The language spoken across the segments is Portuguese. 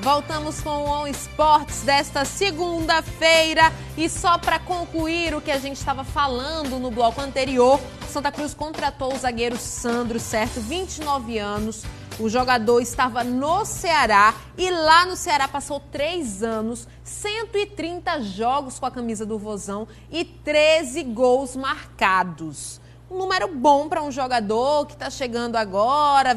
Voltamos com o On Sports desta segunda-feira e só para concluir o que a gente estava falando no bloco anterior, Santa Cruz contratou o zagueiro Sandro, certo? 29 anos, o jogador estava no Ceará e lá no Ceará passou 3 anos, 130 jogos com a camisa do Vozão e 13 gols marcados. Um número bom para um jogador que está chegando agora,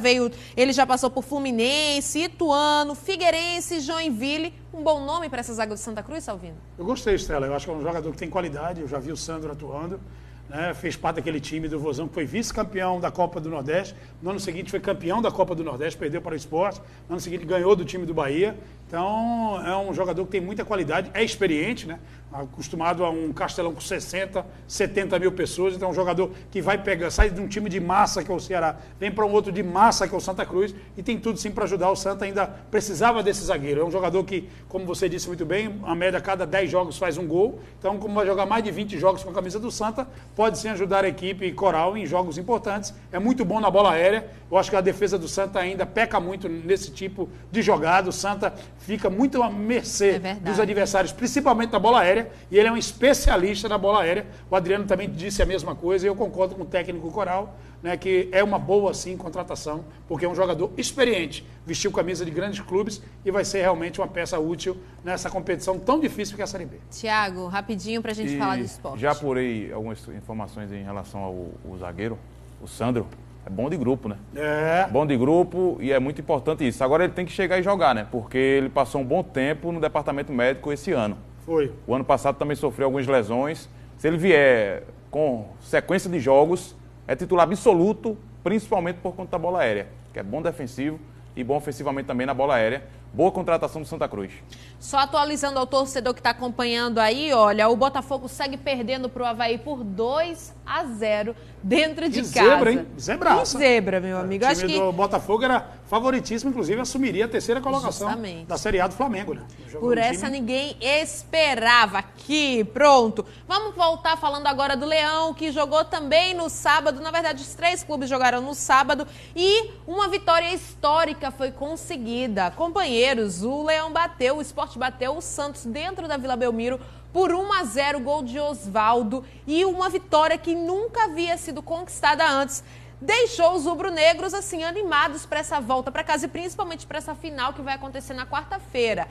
ele já passou por Fluminense, Ituano, Figueirense, Joinville. Um bom nome para essa zaga do Santa Cruz, Salvino? Eu gostei, Estela. Eu acho que é um jogador que tem qualidade. Eu já vi o Sandro atuando, né? Fez parte daquele time do Vozão que foi vice-campeão da Copa do Nordeste. No ano seguinte foi campeão da Copa do Nordeste, perdeu para o Sport. No ano seguinte ganhou do time do Bahia. Então é um jogador que tem muita qualidade, é experiente, né? Acostumado a um Castelão com 60, 70 mil pessoas. Então é um jogador que vai pegar, sai de um time de massa que é o Ceará, vem para um outro de massa que é o Santa Cruz e tem tudo sim para ajudar. O Santa ainda precisava desse zagueiro. É um jogador que, como você disse muito bem, a média a cada 10 jogos faz um gol. Então, como vai jogar mais de 20 jogos com a camisa do Santa, pode sim ajudar a equipe coral em jogos importantes. É muito bom na bola aérea. Eu acho que a defesa do Santa ainda peca muito nesse tipo de jogada. O Santa fica muito à mercê dos adversários, principalmente na bola aérea, e ele é um especialista na bola aérea. O Adriano também disse a mesma coisa, e eu concordo com o técnico coral, né, que é uma boa, sim, contratação, porque é um jogador experiente, vestiu camisa de grandes clubes e vai ser realmente uma peça útil nessa competição tão difícil que é a Série B. Tiago, rapidinho para a gente falar do esporte. Já apurei algumas informações em relação ao zagueiro, o Sandro. É bom de grupo, né? É. Bom de grupo e é muito importante isso. Agora ele tem que chegar e jogar, né? Porque ele passou um bom tempo no departamento médico esse ano. Foi. O ano passado também sofreu algumas lesões. Se ele vier com sequência de jogos, é titular absoluto, principalmente por conta da bola aérea, que é bom defensivo e bom ofensivamente também na bola aérea. Boa contratação do Santa Cruz. Só atualizando ao torcedor que está acompanhando aí, olha, o Botafogo segue perdendo para o Avaí por 2-0 dentro de casa. Zebra, hein? Zebraça. Zebra, meu amigo. O time do Botafogo era favoritíssimo, inclusive assumiria a terceira colocação da Série A do Flamengo, né? Por essa ninguém esperava. Aqui, pronto. Vamos voltar falando agora do Leão, que jogou também no sábado. Na verdade, os 3 clubes jogaram no sábado e uma vitória histórica foi conseguida. Companheiros, o Leão bateu, o Sport bateu o Santos dentro da Vila Belmiro por 1-0, gol de Osvaldo, e uma vitória que nunca havia sido conquistada antes. Deixou os rubro-negros assim animados para essa volta para casa e principalmente para essa final que vai acontecer na quarta-feira.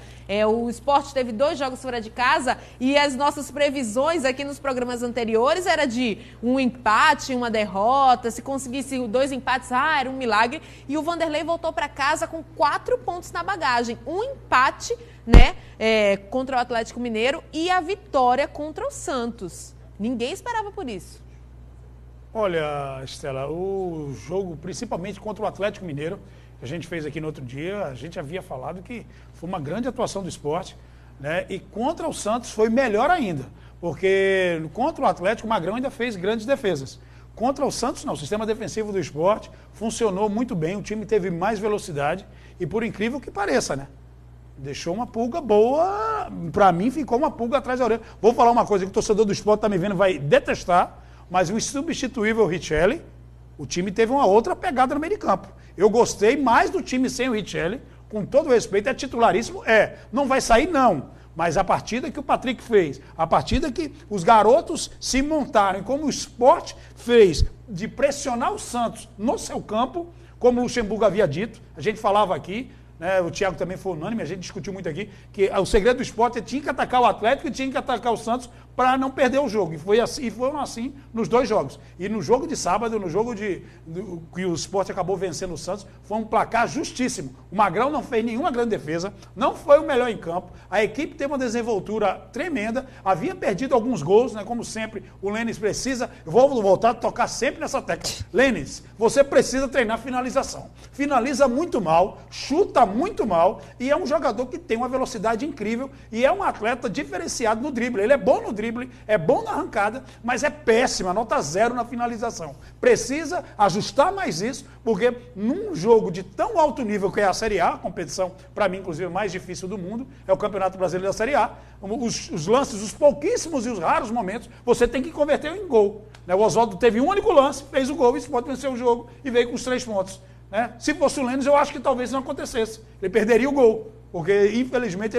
O Sport teve 2 jogos fora de casa e as nossas previsões aqui nos programas anteriores era de um empate, uma derrota, se conseguisse 2 empates, era um milagre. E o Vanderlei voltou para casa com 4 pontos na bagagem, um empate, né, contra o Atlético Mineiro e a vitória contra o Santos. Ninguém esperava por isso. Olha, Estela, o jogo, principalmente contra o Atlético Mineiro, que a gente fez aqui no outro dia, a gente havia falado que foi uma grande atuação do Sport, né? E contra o Santos foi melhor ainda, porque contra o Atlético o Magrão ainda fez grandes defesas. Contra o Santos, não, o sistema defensivo do Sport funcionou muito bem, o time teve mais velocidade e, por incrível que pareça, né? Deixou uma pulga boa, pra mim ficou uma pulga atrás da orelha. Vou falar uma coisa que o torcedor do Sport tá me vendo, vai detestar, mas o insubstituível Richelli, o time teve uma outra pegada no meio de campo. Eu gostei mais do time sem o Richelli, com todo respeito, é titularíssimo, não vai sair não, mas a partida que o Patrick fez, a partida que os garotos se montaram, e como o Sport fez de pressionar o Santos no seu campo, como o Luxemburgo havia dito, a gente falava aqui, né, o Thiago também foi unânime, a gente discutiu muito aqui, que o segredo do Sport tinha que atacar o Atlético e tinha que atacar o Santos para não perder o jogo. E foram assim nos 2 jogos. E no jogo de sábado, no jogo que o Sport acabou vencendo o Santos, foi um placar justíssimo. O Magrão não fez nenhuma grande defesa, não foi o melhor em campo. A equipe teve uma desenvoltura tremenda, havia perdido alguns gols, né, como sempre, o Lênis precisa, eu vou voltar a tocar sempre nessa tecla. Lênis, você precisa treinar finalização. Finaliza muito mal, chuta muito mal e é um jogador que tem uma velocidade incrível e é um atleta diferenciado no drible. Ele é bom no drible, é bom na arrancada, mas é péssima, nota 0 na finalização. Precisa ajustar mais isso, porque num jogo de tão alto nível que é a Série A, a competição, para mim, inclusive, mais difícil do mundo, é o Campeonato Brasileiro da Série A, os lances, os pouquíssimos e os raros momentos, você tem que converter em gol. O Osvaldo teve um único lance, fez o gol, e pode vencer o jogo e veio com os 3 pontos. Se fosse o Lênis, eu acho que talvez não acontecesse. Ele perderia o gol. Porque, infelizmente,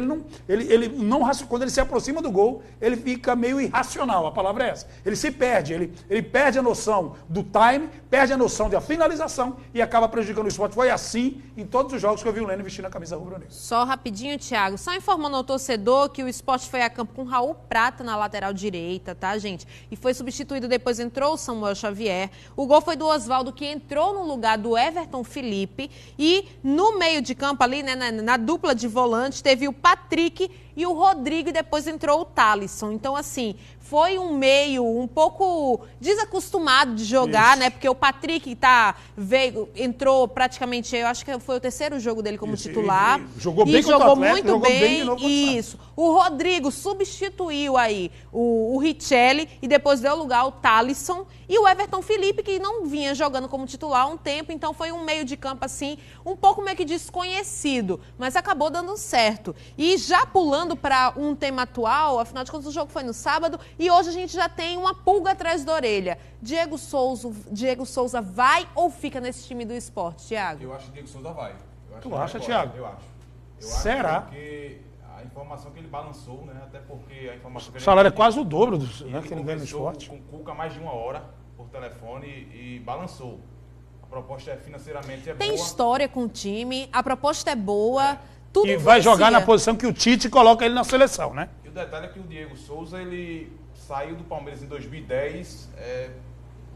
quando ele se aproxima do gol, ele fica meio irracional, a palavra é essa. Ele se perde, ele perde a noção do time, perde a noção da finalização e acaba prejudicando o esporte. Foi assim em todos os jogos que eu vi o Lênin vestindo a camisa rubro-negra. Só rapidinho, Thiago, só informando ao torcedor que o esporte foi a campo com Raul Prata na lateral direita, tá, gente? E foi substituído, depois entrou o Samuel Xavier. O gol foi do Oswaldo, que entrou no lugar do Everton Felipe. E no meio de campo ali, né, na dupla de volante, teve o Patrick e o Rodrigo, e depois entrou o Thalisson. Então, assim, foi um meio um pouco desacostumado de jogar, né? Porque o Patrick entrou praticamente, eu acho que foi o terceiro jogo dele como titular. Jogou bem contra o Atlético, jogou bem de novo. Isso. O Rodrigo substituiu aí o Richelli e depois deu lugar ao Thalisson e o Everton Felipe, que não vinha jogando como titular há um tempo, então foi um meio de campo assim, um pouco meio que desconhecido, mas acabou dando certo. E já pulando para um tema atual, afinal de contas o jogo foi no sábado e hoje a gente já tem uma pulga atrás da orelha. Diego Souza vai ou fica nesse time do esporte, Thiago? Eu acho que Diego Souza vai. Tu acha, Thiago? Eu acho. Será? Porque a informação que ele balançou, né? Até porque a informação que o salário é quase o dobro do que ele ganha no esporte. Com o Cuca mais de 1 hora por telefone e balançou. A proposta financeiramente é boa. Tem história com o time, a proposta é boa. Tudo e vai jogar na posição que o Tite coloca ele na seleção, né? E o detalhe é que o Diego Souza, ele saiu do Palmeiras em 2010,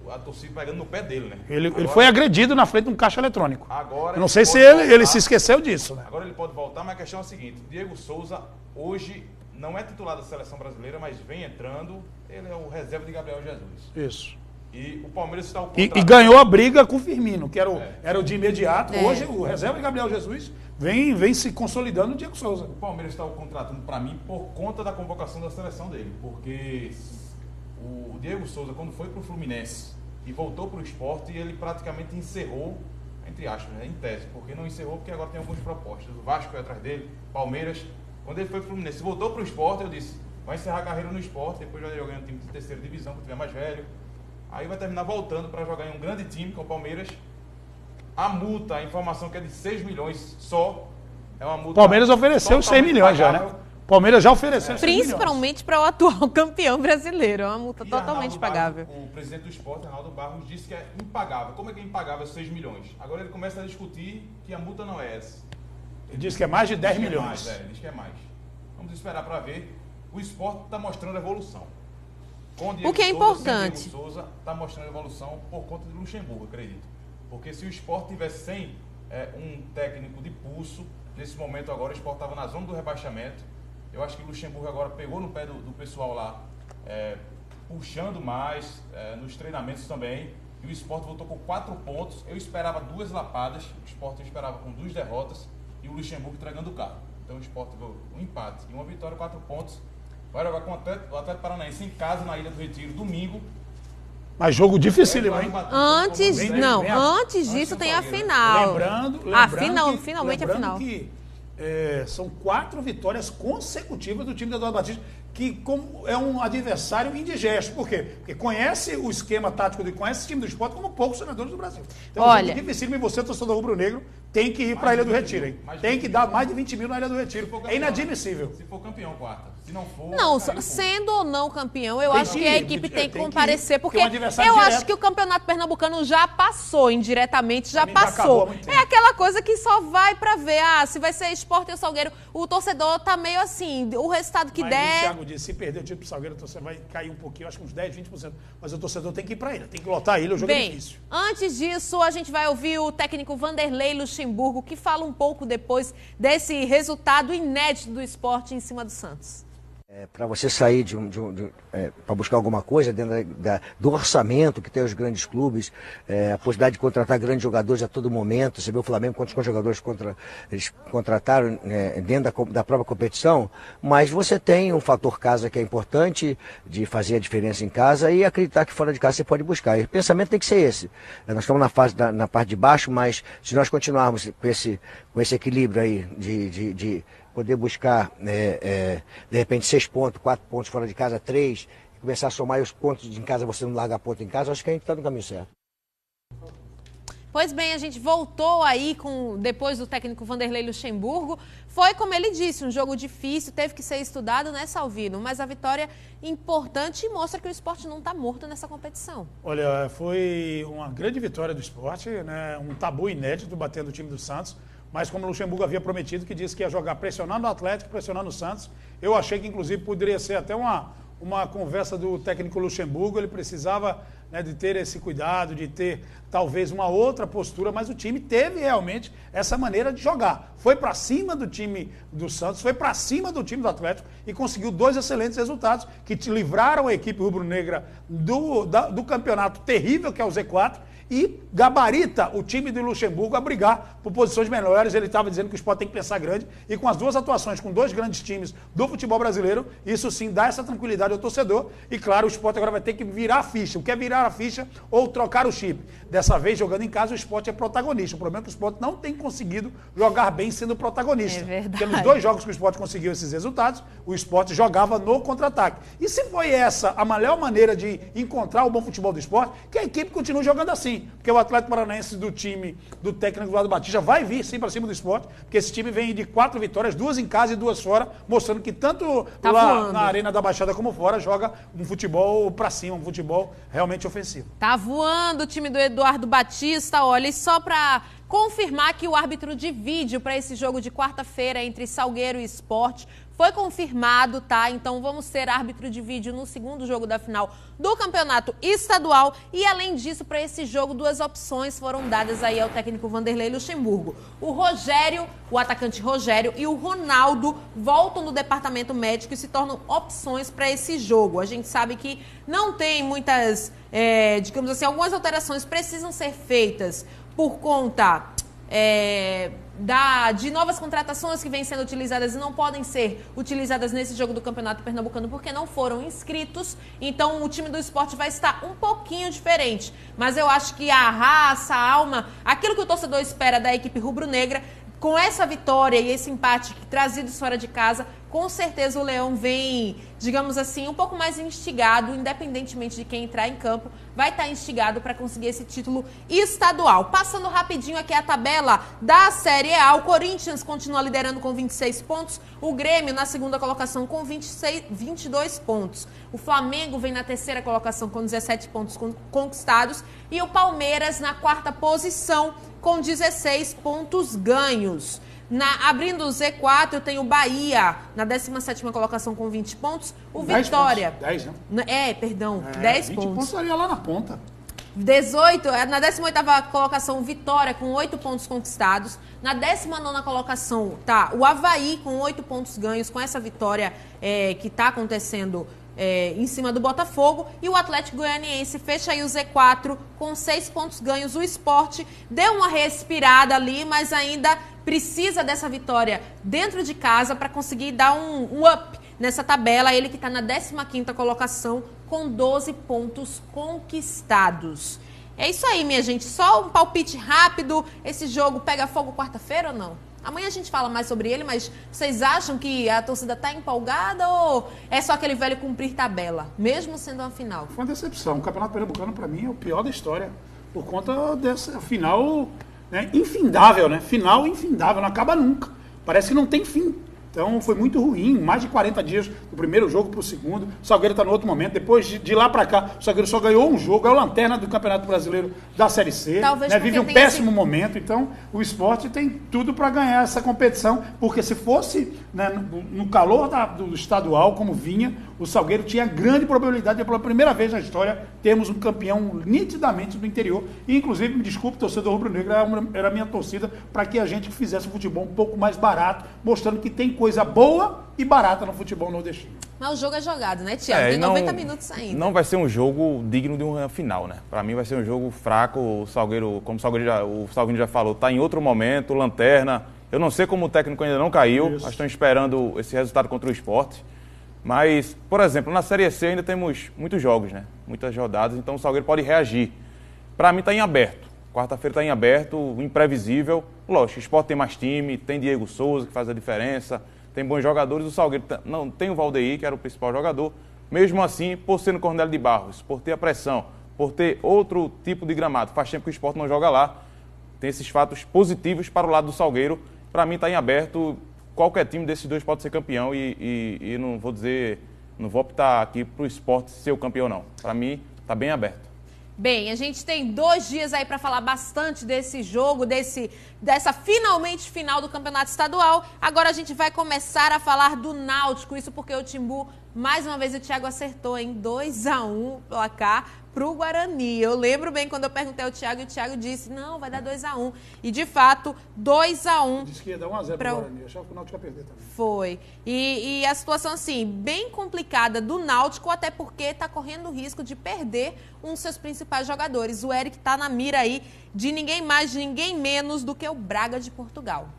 a torcida pegando no pé dele, né? Ele foi agredido na frente de um caixa eletrônico. Agora eu não sei se ele se esqueceu disso, né? Agora ele pode voltar, mas a questão é a seguinte: o Diego Souza hoje não é titular da seleção brasileira, mas vem entrando, ele é o reserva de Gabriel Jesus. Isso. E o Palmeiras está e ganhou a briga com o Firmino, que era o de imediato. É. Hoje o reserva de Gabriel Jesus vem se consolidando no Diego Souza. O Palmeiras está o contratando para mim por conta da convocação da seleção dele, porque o Diego Souza, quando foi para o Fluminense e voltou para o Sport, ele praticamente encerrou, entre aspas, né, em tese, porque não encerrou porque agora tem algumas propostas. O Vasco foi atrás dele, Palmeiras. Quando ele foi para o Fluminense e voltou para o Sport, eu disse, vai encerrar a carreira no Sport, depois vai jogar em um time de terceira divisão, quando tiver mais velho. Aí vai terminar voltando para jogar em um grande time, com o Palmeiras. A multa, a informação que é de 6 milhões só, é uma multa... Palmeiras ofereceu 6 milhões pagável. já, né? Palmeiras já ofereceu 6 milhões. Principalmente para o atual campeão brasileiro. É uma multa totalmente pagável. O presidente do Sport, Arnaldo Barros, disse que é impagável. Como é que é impagável 6 milhões? Agora ele começa a discutir que a multa não é essa. Ele disse que é mais de 10 milhões. Diz que é mais. Vamos esperar para ver. O Sport está mostrando evolução. O que é importante. O Souza está mostrando evolução por conta de Luxemburgo, acredito. Porque se o Sport tivesse sem um técnico de pulso, nesse momento agora o Sport estava na zona do rebaixamento. Eu acho que o Luxemburgo agora pegou no pé do pessoal lá, puxando mais nos treinamentos também. E o Sport voltou com 4 pontos. Eu esperava 2 lapadas, o Sport eu esperava com 2 derrotas e o Luxemburgo entregando o carro. Então o Sport deu um empate e uma vitória, 4 pontos. Vai jogar com o Atlético Paranaense em casa, na Ilha do Retiro, domingo. Mas jogo dificílimo, hein? Antes disso tem a final. Finalmente a final. Que são 4 vitórias consecutivas do time da Eduardo Batista, que é um adversário indigesto. Por quê? Porque conhece o esquema tático, conhece o time do Sport como poucos senadores do Brasil. Então é um jogo dificílimo e você, torcedor rubro-negro, tem que ir para a Ilha do Retiro, hein? Tem que dar mais de 20 mil na Ilha do Retiro. É inadmissível. Se for campeão, quarta. Se não for... Não, sendo ou não campeão, eu acho que a equipe tem que comparecer, porque eu acho que o campeonato pernambucano já passou, indiretamente já passou. É aquela coisa que só vai para ver, se vai ser Sport ou Salgueiro. O torcedor tá meio assim, o resultado que der... O Thiago disse, se perder o título pro Salgueiro, o torcedor vai cair um pouquinho, acho que uns 10, 20%. Mas o torcedor tem que ir para ele, tem que lotar a ilha, o jogo é difícil. Antes disso, a gente vai ouvir o técnico Vanderlei Luxemburgo, que fala um pouco depois desse resultado inédito do Sport em cima do Santos. Para você sair para buscar alguma coisa dentro do orçamento que tem os grandes clubes, a possibilidade de contratar grandes jogadores a todo momento. Você vê o Flamengo, quantos jogadores eles contrataram dentro da própria competição, mas você tem um fator casa que é importante, de fazer a diferença em casa e acreditar que fora de casa você pode buscar. E o pensamento tem que ser esse. Nós estamos na parte de baixo, mas se nós continuarmos com esse equilíbrio aí de poder buscar, de repente, 6 pontos, 4 pontos fora de casa, 3, e começar a somar os pontos em casa, você não larga a ponta em casa, acho que a gente está no caminho certo. Pois bem, a gente voltou aí depois do técnico Vanderlei Luxemburgo. Foi, como ele disse, um jogo difícil, teve que ser estudado, né, Salvino? Mas a vitória importante e mostra que o esporte não está morto nessa competição. Olha, foi uma grande vitória do esporte, né? Um tabu inédito batendo o time do Santos. Mas como o Luxemburgo havia prometido, que disse que ia jogar pressionando o Atlético, pressionando o Santos, eu achei que inclusive poderia ser até uma conversa do técnico Luxemburgo. Ele precisava, né, de ter esse cuidado, de ter talvez uma outra postura, mas o time teve realmente essa maneira de jogar. Foi para cima do time do Santos, foi para cima do time do Atlético e conseguiu 2 excelentes resultados que te livraram a equipe rubro-negra do campeonato terrível que é o Z4 e gabarita o time do Luxemburgo a brigar por posições melhores. Ele estava dizendo que o Sport tem que pensar grande e com as 2 atuações, com 2 grandes times do futebol brasileiro, isso sim dá essa tranquilidade ao torcedor e claro, o Sport agora vai ter que virar a ficha. O que é virar a ficha ou trocar o chip? Dessa vez, jogando em casa, o Sport é protagonista. O problema é que o Sport não tem conseguido jogar bem sendo protagonista. É verdade. Porque nos 2 jogos que o Sport conseguiu esses resultados, o Sport jogava no contra-ataque. E se foi essa a melhor maneira de encontrar o bom futebol do Sport, que a equipe continue jogando assim. Porque o Atlético Paranaense do time do técnico Eduardo Batista vai vir sim para cima do Sport, porque esse time vem de 4 vitórias, 2 em casa e 2 fora, mostrando que tanto tá lá voando na Arena da Baixada como fora joga um futebol para cima, um futebol realmente ofensivo. Tá voando o time do Eduardo Batista, olha, e só para confirmar que o árbitro de vídeo para esse jogo de quarta-feira entre Salgueiro e Sport foi confirmado, tá? Então vamos ter árbitro de vídeo no segundo jogo da final do campeonato estadual. E além disso, para esse jogo, 2 opções foram dadas aí ao técnico Vanderlei Luxemburgo. O Rogério, o atacante Rogério e o Ronaldo voltam do departamento médico e se tornam opções para esse jogo. A gente sabe que não tem muitas, digamos assim, algumas alterações precisam ser feitas por conta de novas contratações que vêm sendo utilizadas e não podem ser utilizadas nesse jogo do Campeonato Pernambucano porque não foram inscritos. Então o time do Sport vai estar um pouquinho diferente. Mas eu acho que a raça, a alma, aquilo que o torcedor espera da equipe rubro-negra, com essa vitória e esse empate trazidos fora de casa, com certeza o Leão vem, digamos assim, um pouco mais instigado, independentemente de quem entrar em campo, vai estar instigado para conseguir esse título estadual. Passando rapidinho aqui a tabela da Série A, o Corinthians continua liderando com 26 pontos, o Grêmio na segunda colocação com 22 pontos, o Flamengo vem na terceira colocação com 17 pontos conquistados e o Palmeiras na quarta posição com 16 pontos ganhos. Abrindo o Z4, eu tenho o Bahia na 17ª colocação com 20 pontos. O 10 Vitória... Pontos. 10, né? 10 20 pontos. pontos estaria lá na ponta. 18, na 18ª colocação, Vitória com 8 pontos conquistados. Na 19ª colocação tá o Avaí com 8 pontos ganhos, com essa vitória que está acontecendo em cima do Botafogo. E o Atlético Goianiense fecha aí o Z4 com 6 pontos ganhos. O Sport deu uma respirada ali, mas ainda precisa dessa vitória dentro de casa para conseguir dar um up nessa tabela. Ele que está na 15ª colocação com 12 pontos conquistados. É isso aí, minha gente. Só um palpite rápido. Esse jogo pega fogo quarta-feira ou não? Amanhã a gente fala mais sobre ele, mas vocês acham que a torcida está empolgada ou é só aquele velho cumprir tabela, mesmo sendo uma final? Foi uma decepção. O Campeonato Pernambucano, para mim, é o pior da história, por conta dessa final, né, infindável, né? Final infindável, não acaba nunca. Parece que não tem fim. Então foi muito ruim, mais de 40 dias do primeiro jogo para o segundo. O Salgueiro está no outro momento. Depois de lá para cá, o Salgueiro só ganhou um jogo, é o lanterna do Campeonato Brasileiro da Série C. Talvez né, vive um péssimo momento. Então o Sport tem tudo para ganhar essa competição, porque se fosse, né, no calor do estadual, como vinha, o Salgueiro tinha grande probabilidade de, pela primeira vez na história, termos um campeão nitidamente do interior. E, inclusive, me desculpe, torcedor rubro-negro, era a minha torcida para que a gente fizesse o futebol um pouco mais barato, mostrando que tem coisa boa e barata no futebol nordestino. Mas o jogo é jogado, né, Thiago? Tem 90 minutos ainda. Não vai ser um jogo digno de uma final, né? Para mim vai ser um jogo fraco. O Salgueiro, como o Salgueiro já falou, está em outro momento, lanterna. Eu não sei como o técnico ainda não caiu, mas estão esperando esse resultado contra o Sport. Mas, por exemplo, na Série C ainda temos muitos jogos, né? Muitas rodadas, então o Salgueiro pode reagir. Para mim está em aberto. Quarta-feira está em aberto, imprevisível. Lógico, o Sport tem mais time, tem Diego Souza, que faz a diferença, tem bons jogadores. O Salgueiro não tem o Valdeir, que era o principal jogador. Mesmo assim, por ser no Cornélio de Barros, por ter a pressão, por ter outro tipo de gramado, faz tempo que o Sport não joga lá. tem esses fatos positivos para o lado do Salgueiro. Para mim está em aberto, qualquer time desses dois pode ser campeão e não vou dizer, não vou optar aqui para o Sport ser o campeão não. Para mim está bem aberto. Bem, a gente tem 2 dias aí para falar bastante desse jogo, dessa finalmente final do Campeonato Estadual. Agora a gente vai começar a falar do Náutico, isso porque o Timbu, mais uma vez o Thiago acertou em 2-1 placar pro Guarani. Eu lembro bem quando eu perguntei ao Thiago e o Thiago disse, não, vai dar 2-1. E de fato, 2-1. Disse que ia dar 1-0 pro Guarani, eu achava que o Náutico ia perder também. Foi. E a situação, assim, bem complicada do Náutico, até porque está correndo o risco de perder um dos seus principais jogadores. O Eric está na mira aí de ninguém mais, de ninguém menos do que o Braga de Portugal.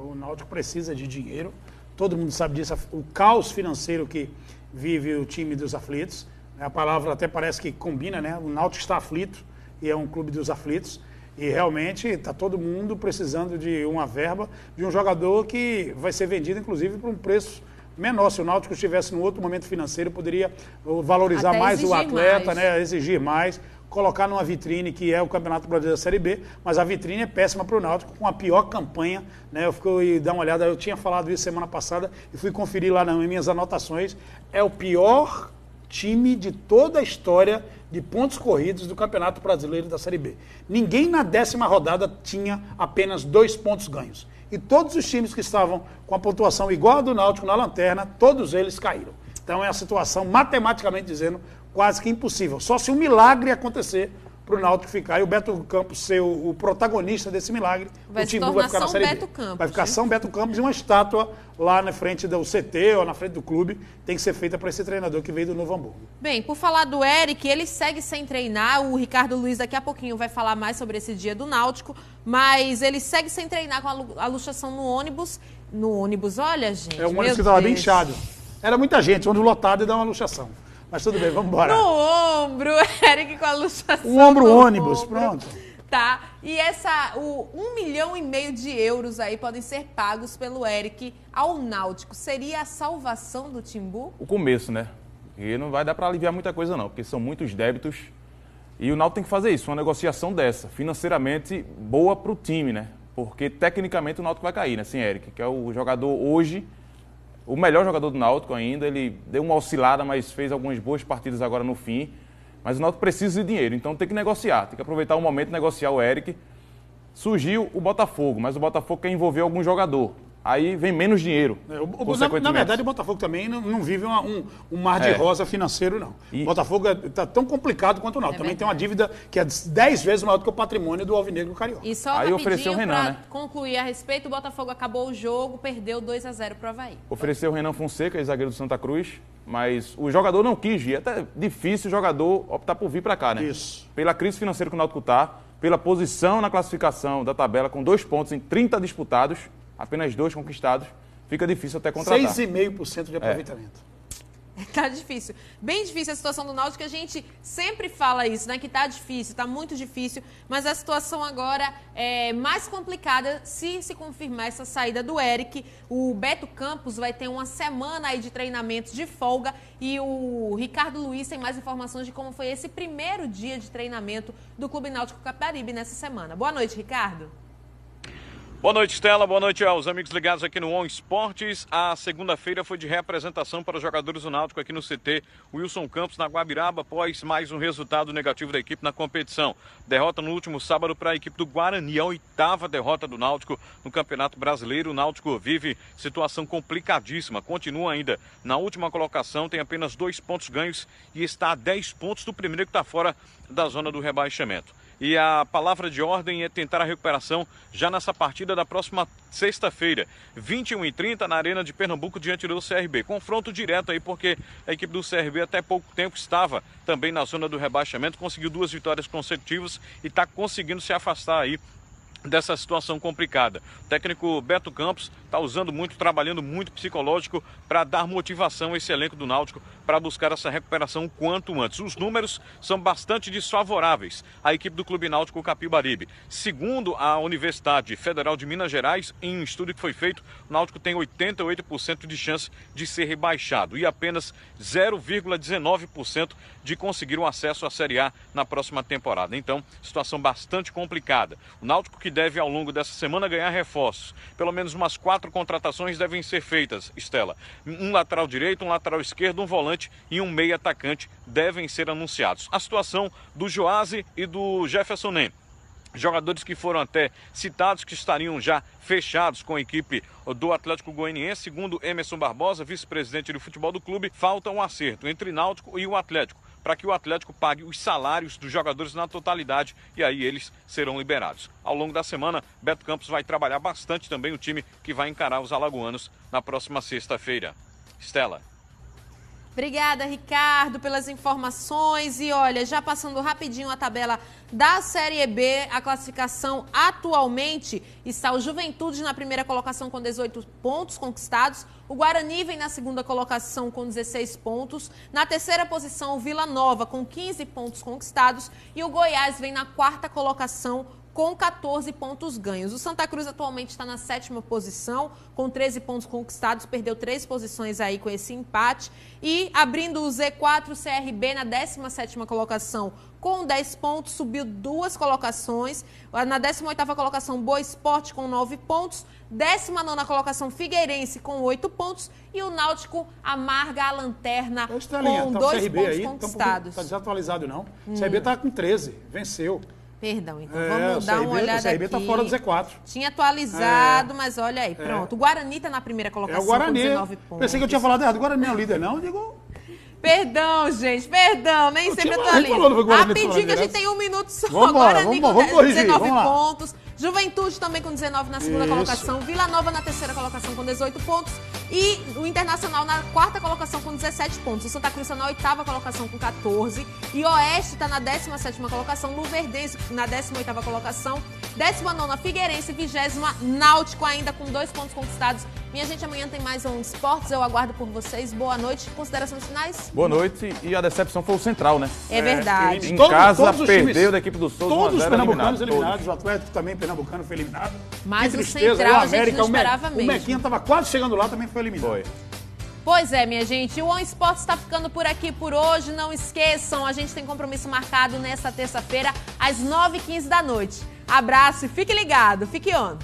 O Náutico precisa de dinheiro, todo mundo sabe disso, o caos financeiro que vive o time dos aflitos. A palavra até parece que combina, né? O Náutico está aflito e é um clube dos aflitos. E realmente está todo mundo precisando de uma verba, de um jogador que vai ser vendido, inclusive, por um preço menor. Se o Náutico estivesse num outro momento financeiro, poderia valorizar até mais o atleta, mais. né? Exigir mais, colocar numa vitrine que é o Campeonato Brasileiro da Série B, mas a vitrine é péssima para o Náutico, com a pior campanha, né? Eu fui dar uma olhada, eu tinha falado isso semana passada e fui conferir lá nas minhas anotações. É o pior time de toda a história de pontos corridos do Campeonato Brasileiro da Série B. Ninguém na 10ª rodada tinha apenas 2 pontos ganhos. E todos os times que estavam com a pontuação igual a do Náutico na lanterna, todos eles caíram. Então é uma situação, matematicamente dizendo, quase que impossível. Só se um milagre acontecer para o Náutico ficar e o Beto Campos ser o protagonista desse milagre, o Timbu vai ficar na Série B. Vai ficar São Beto Campos e uma estátua lá na frente do CT ou na frente do clube tem que ser feita para esse treinador que veio do Novo Hamburgo. Bem, por falar do Eric, ele segue sem treinar. O Ricardo Luiz daqui a pouquinho vai falar mais sobre esse dia do Náutico, mas ele segue sem treinar com a luxação no ônibus. No ônibus, olha, gente. É um ônibus que estava bem inchado. Era muita gente, ônibus lotado e dá uma luxação. Mas tudo bem, vamos embora. No ombro, Eric com a luxação. O ombro ônibus, pronto. Tá, e o 1,5 milhão de euros aí podem ser pagos pelo Eric ao Náutico. Seria a salvação do Timbu? O começo, né? E não vai dar para aliviar muita coisa não, porque são muitos débitos. E o Náutico tem que fazer isso, uma negociação dessa, financeiramente boa para o time, né? Porque tecnicamente o Náutico vai cair, né? Sem Eric, que é o jogador hoje, o melhor jogador do Náutico ainda. Ele deu uma oscilada, mas fez algumas boas partidas agora no fim. Mas o Náutico precisa de dinheiro, então tem que negociar, tem que aproveitar o momento e negociar o Eric. Surgiu o Botafogo, mas o Botafogo quer envolver algum jogador. Aí vem menos dinheiro. Na verdade, o Botafogo também não vive um mar de rosa financeiro, não. O Botafogo está tão complicado quanto o Náutico. Também tem uma dívida que é 10 vezes maior do que o patrimônio do Alvinegro Carioca. E só aí ofereceu o Renan, né? Concluir a respeito, o Botafogo acabou o jogo, perdeu 2-0 para o Avaí. Ofereceu o Renan Fonseca, zagueiro do Santa Cruz, mas o jogador não quis vir. É até difícil o jogador optar por vir para cá, né? Isso. Pela crise financeira que o Náutico está, pela posição na classificação da tabela, com 2 pontos em 30 disputados, apenas 2 conquistados, fica difícil até contratar. 6,5% de aproveitamento. Tá difícil. Bem difícil a situação do Náutico, a gente sempre fala isso, né? Que tá difícil, tá muito difícil, mas a situação agora é mais complicada se confirmar essa saída do Eric. O Beto Campos vai ter uma semana aí de treinamentos de folga e o Ricardo Luiz tem mais informações de como foi esse primeiro dia de treinamento do Clube Náutico Capibaribe nessa semana. Boa noite, Ricardo. Boa noite, Estela. Boa noite aos amigos ligados aqui no ON Esportes. A segunda-feira foi de reapresentação para os jogadores do Náutico aqui no CT Wilson Campos, na Guabiraba, após mais um resultado negativo da equipe na competição. Derrota no último sábado para a equipe do Guarani, a 8ª derrota do Náutico no Campeonato Brasileiro. O Náutico vive situação complicadíssima, continua ainda na última colocação, tem apenas 2 pontos ganhos e está a 10 pontos do primeiro que está fora da zona do rebaixamento. E a palavra de ordem é tentar a recuperação já nessa partida da próxima sexta-feira, 21h30, na Arena de Pernambuco, diante do CRB. Confronto direto aí, porque a equipe do CRB até pouco tempo estava também na zona do rebaixamento, conseguiu 2 vitórias consecutivas e está conseguindo se afastar aí dessa situação complicada. O técnico Beto Campos está usando muito, trabalhando muito psicológico para dar motivação a esse elenco do Náutico para buscar essa recuperação o quanto antes. Os números são bastante desfavoráveis à equipe do Clube Náutico Capibaribe. Segundo a Universidade Federal de Minas Gerais, em um estudo que foi feito, o Náutico tem 88% de chance de ser rebaixado e apenas 0,19% de conseguir o acesso à Série A na próxima temporada. Então, situação bastante complicada. O Náutico, que deve ao longo dessa semana ganhar reforços. Pelo menos umas 4 contratações devem ser feitas, Estela. Um lateral direito, um lateral esquerdo, um volante e um meia atacante devem ser anunciados. A situação do Joase e do Jefferson Nem, jogadores que foram até citados, que estariam já fechados com a equipe do Atlético Goianiense. Segundo Emerson Barbosa, vice-presidente do futebol do clube, falta um acerto entre Náutico e o Atlético, para que o Atlético pague os salários dos jogadores na totalidade e aí eles serão liberados. Ao longo da semana, Beto Campos vai trabalhar bastante também o time que vai encarar os alagoanos na próxima sexta-feira. Estela. Obrigada, Ricardo, pelas informações. E olha, já passando rapidinho a tabela da Série B, a classificação atualmente está o Juventude na primeira colocação com 18 pontos conquistados. O Guarani vem na segunda colocação com 16 pontos. Na terceira posição, o Vila Nova com 15 pontos conquistados. E o Goiás vem na quarta colocação com 14 pontos ganhos. O Santa Cruz atualmente está na 7ª posição, com 13 pontos conquistados, perdeu 3 posições aí com esse empate. E abrindo o Z4, o CRB na 17ª colocação, com 10 pontos, subiu 2 colocações. Na 18ª colocação, Boa Esporte com 9 pontos. 19ª colocação, Figueirense com 8 pontos. E o Náutico amarga a lanterna com 2 pontos conquistados. Está desatualizado, não. O CRB está com 13, venceu. Perdão, então vamos dar uma olhada aqui. O CRB está fora do Z4. Tinha atualizado, mas olha aí, pronto. O Guarani está na primeira colocação o Guarani, com 19 pontos. Pensei que eu tinha falado errado. O Guarani não é o líder, não. Eu digo... Perdão, gente, perdão, nem sempre atualiza. Rapidinho que a gente tem 1 minuto só. Guarani com 19 pontos. Juventude também com 19 na segunda colocação. Vila Nova na terceira colocação com 18 pontos. E o Internacional na quarta colocação com 17 pontos. O Santa Cruz está na 8ª colocação com 14. E Oeste está na 17ª colocação. Luverdense na 18ª colocação. 19ª Figueirense. 20ª Náutico ainda com 2 pontos conquistados. Minha gente, amanhã tem mais um Esportes. Eu aguardo por vocês. Boa noite. Considerações finais? Boa noite. E a decepção foi o Central, né? É verdade. Em casa, perdeu da equipe do Souza. Todos os pernambucanos eliminados. O Atlético também pernambucano foi eliminado. Mas o Central a gente não esperava mesmo. O Mequinha estava quase chegando lá, também foi eliminado. Foi. Pois é, minha gente, o ONE Esportes está ficando por aqui por hoje. Não esqueçam, a gente tem compromisso marcado nesta terça-feira, às 9h15 da noite. Abraço e fique ligado, fique on.